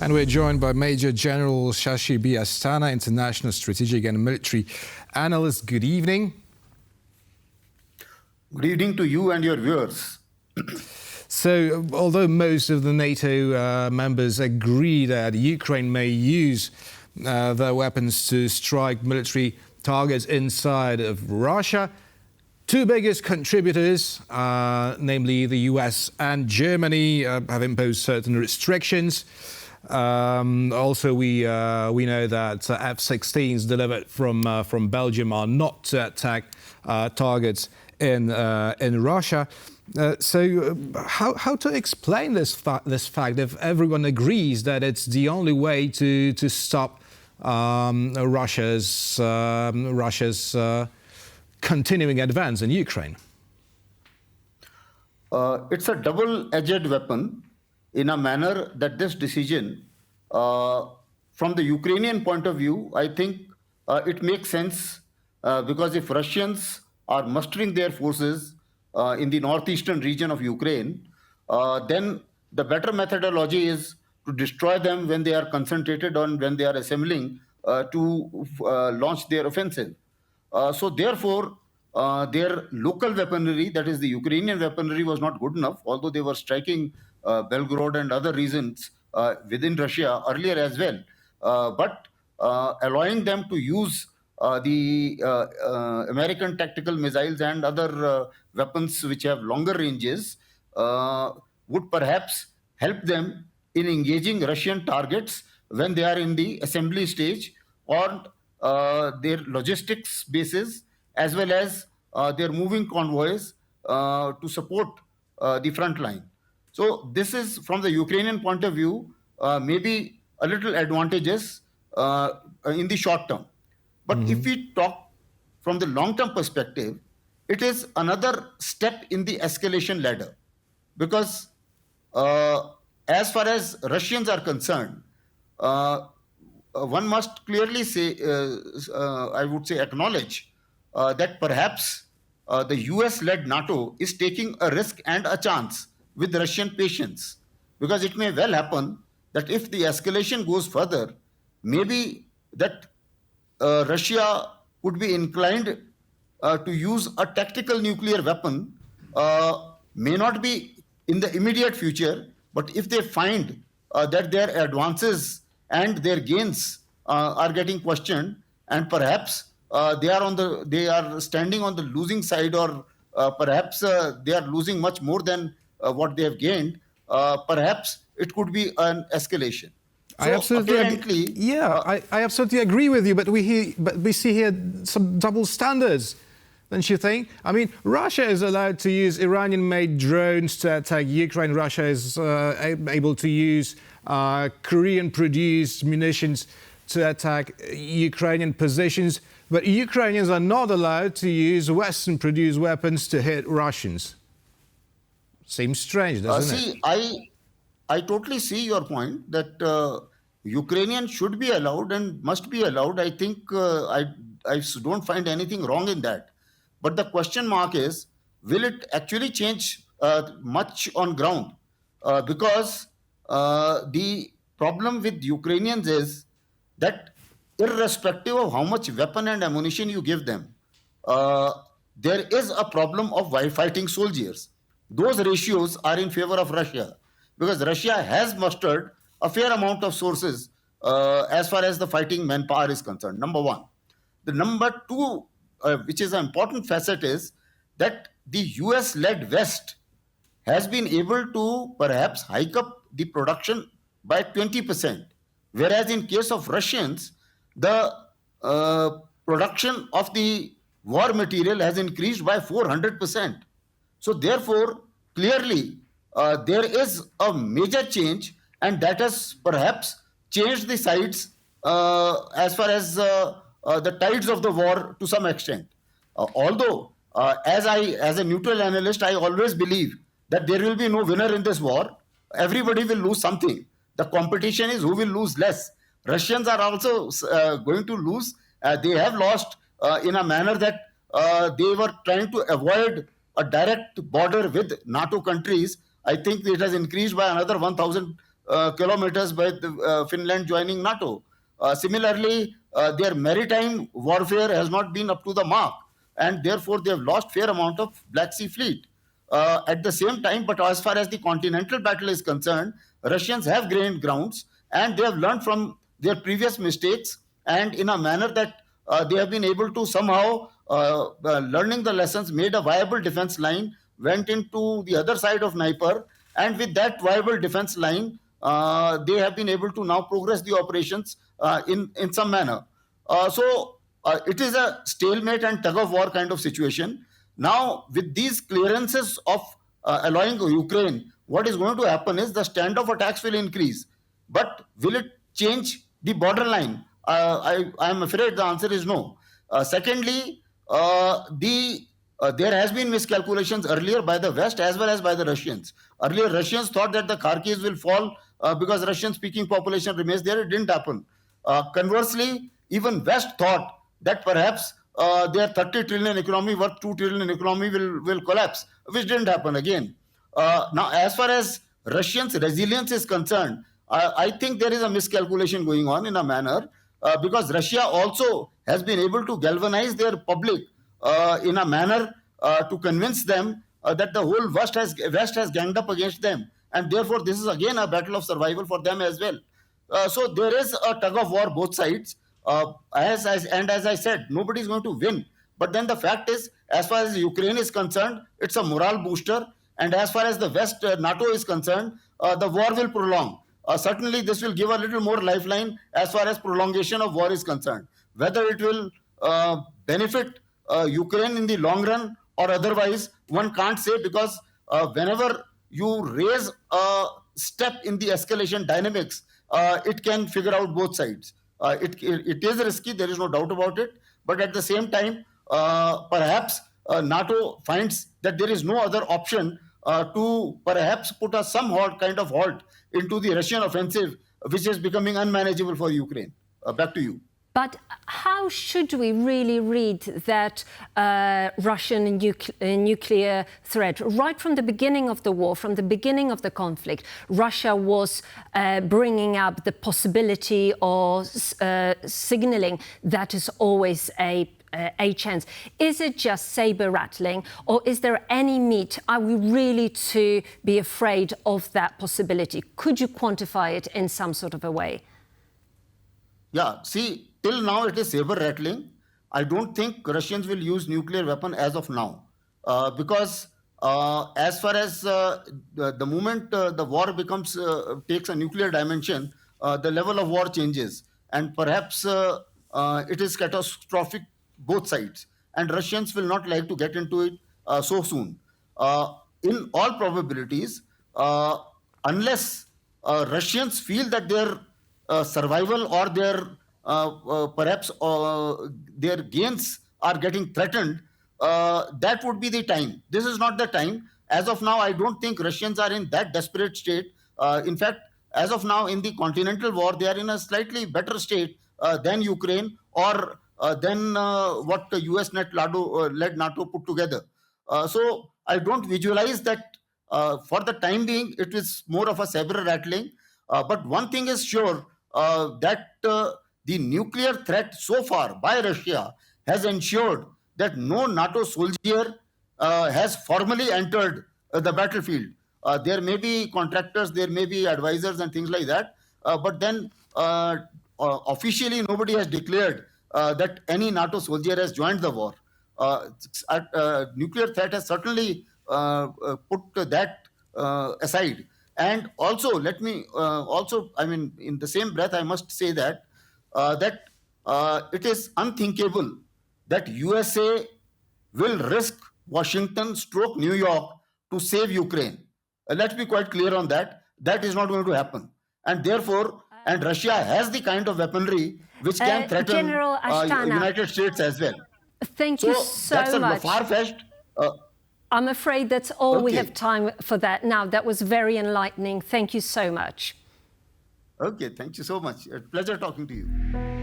And we're joined by Major General Shashi B, Asthana, International Strategic and Military Analyst. Good evening. Good evening to you and your viewers. So, although most of the NATO members agree that Ukraine may use their weapons to strike military targets inside of Russia, two biggest contributors, namely the US and Germany, have imposed certain restrictions. Also, we know that F-16s delivered from Belgium are not to attack targets in Russia. So, how to explain this fact if everyone agrees that it's the only way to stop Russia's continuing advance in Ukraine? It's a double-edged weapon in a manner that this decision, from the Ukrainian point of view, I think it makes sense because if Russians are mustering their forces in the northeastern region of Ukraine, then the better methodology is to destroy them when they are concentrated on, when they are assembling to launch their offensive. So therefore, their local weaponry, that is the Ukrainian weaponry, was not good enough, although they were striking Belgorod and other regions within Russia earlier as well. But allowing them to use the American tactical missiles and other weapons which have longer ranges would perhaps help them in engaging Russian targets when they are in the assembly stage or their logistics bases, as well as their moving convoys to support the front line. So this is, from the Ukrainian point of view, maybe a little advantageous in the short term. But if we talk from the long-term perspective, it is another step in the escalation ladder. Because as far as Russians are concerned, one must clearly say, I would say, acknowledge that perhaps the US-led NATO is taking a risk and a chance with Russian patience. Because it may well happen that if the escalation goes further, maybe that Russia would be inclined to use a tactical nuclear weapon, may not be in the immediate future, but if they find that their advances and their gains are getting questioned, and perhaps they are standing on the losing side, or perhaps they are losing much more than what they have gained, perhaps it could be an escalation. So I absolutely I absolutely agree with you, but we see here some double standards, don't you think? I mean, Russia is allowed to use Iranian-made drones to attack Ukraine. Russia is able to use Korean-produced munitions to attack Ukrainian positions, but Ukrainians are not allowed to use Western-produced weapons to hit Russians. Seems strange, doesn't it? I totally see your point that Ukrainians should be allowed and must be allowed. I think I don't find anything wrong in that. But the question mark is, will it actually change much on ground? Because the problem with Ukrainians is that irrespective of how much weapon and ammunition you give them, there is a problem of fighting soldiers. Those ratios are in favor of Russia, because Russia has mustered a fair amount of sources as far as the fighting manpower is concerned, number one. The number two, which is an important facet, is that the US-led West has been able to perhaps hike up the production by 20%, whereas in case of Russians, the production of the war material has increased by 400%. So therefore, clearly, there is a major change, and that has perhaps changed the sides as far as the tides of the war to some extent. Although, as a neutral analyst, I always believe that there will be no winner in this war. Everybody will lose something. The competition is who will lose less. Russians are also going to lose. They have lost in a manner that they were trying to avoid a direct border with NATO countries. I think it has increased by another 1,000 kilometers by Finland joining NATO. Similarly, their maritime warfare has not been up to the mark, and therefore they have lost fair amount of Black Sea Fleet. At the same time, but as far as the continental battle is concerned, Russians have gained grounds and they have learned from their previous mistakes, and in a manner that they have been able to somehow, learning the lessons, made a viable defense line, went into the other side of Dnieper, and with that viable defense line, they have been able to now progress the operations in some manner. It is a stalemate and tug of war kind of situation. Now, with these clearances of allowing Ukraine, what is going to happen is the standoff attacks will increase. But will it change the borderline? I am afraid the answer is no. Secondly, there has been miscalculations earlier by the West as well as by the Russians. Earlier, Russians thought that the Kharkiv will fall because Russian-speaking population remains there. It didn't happen. Conversely, even West thought that perhaps their 30 trillion economy worth 2 trillion economy will collapse, which didn't happen again. Now, as far as Russians' resilience is concerned, I think there is a miscalculation going on in a manner because Russia also has been able to galvanize their public in a manner to convince them that the whole West has ganged up against them, and therefore this is again a battle of survival for them as well. So there is a tug of war both sides. As I said, nobody is going to win. But then the fact is, as far as Ukraine is concerned, it's a morale booster. And as far as the West, NATO is concerned, the war will prolong. Certainly, this will give a little more lifeline as far as prolongation of war is concerned. Whether it will benefit Ukraine in the long run or otherwise, one can't say, because whenever you raise a step in the escalation dynamics, it can figure out both sides. It is risky, there is no doubt about it. But at the same time, perhaps NATO finds that there is no other option to perhaps put some kind of halt into the Russian offensive, which is becoming unmanageable for Ukraine. Back to you. But how should we really read that Russian nuclear threat? Right from the beginning of the war, from the beginning of the conflict, Russia was bringing up the possibility or signaling that is always a chance. Is it just saber rattling, or is there any meat? Are we really to be afraid of that possibility? Could you quantify it in some sort of a way? Yeah, see, till now it is saber rattling. I don't think Russians will use nuclear weapon as of now, because as far as the moment the war takes a nuclear dimension, the level of war changes, and perhaps it is catastrophic both sides, and Russians will not like to get into it so soon. In all probabilities, unless Russians feel that their survival or their perhaps their gains are getting threatened, that would be the time. This is not the time. As of now, I don't think Russians are in that desperate state. In fact, as of now, in the continental war, they are in a slightly better state than Ukraine or than what the US-led NATO put together. So I don't visualize that for the time being, it is more of a saber rattling. But one thing is sure, that the nuclear threat so far by Russia has ensured that no NATO soldier has formally entered the battlefield. There may be contractors, there may be advisors and things like that, but then officially nobody has declared that any NATO soldier has joined the war. Nuclear threat has certainly put that aside. And also, let me in the same breath, I must say that it is unthinkable that USA will risk Washington / New York to save Ukraine. Let's be quite clear on that. That is not going to happen. And therefore, and Russia has the kind of weaponry which can threaten General Asthana, United States as well. Thank you so that's much. A far-fetched. I'm afraid that's all we have time for that now. That was very enlightening. Thank you so much. Okay, thank you so much. A pleasure talking to you.